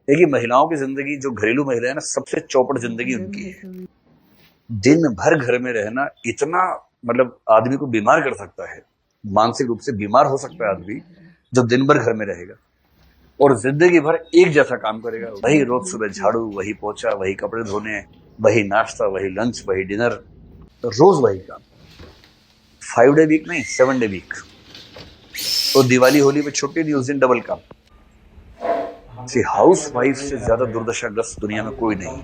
देखिए, महिलाओं की जिंदगी, जो घरेलू महिला है ना, सबसे चौपट जिंदगी उनकी है। दिन भर घर में रहना इतना, मतलब आदमी को बीमार कर सकता है। मानसिक रूप से बीमार हो सकता है आदमी जब दिन भर घर में रहेगा और जिंदगी भर एक जैसा काम करेगा। वही रोज सुबह झाड़ू, वही पोछा, वही कपड़े धोने, वही नाश्ता, वही लंच, वही डिनर, रोज वही काम। 5 डे वीक नहीं, 7 डे वीक। तो दिवाली होली में छुट्टी नहीं, उस दिन डबल काम। हाउस वाइफ से ज्यादा दुर्दशाग्रस्त दुनिया में कोई नहीं।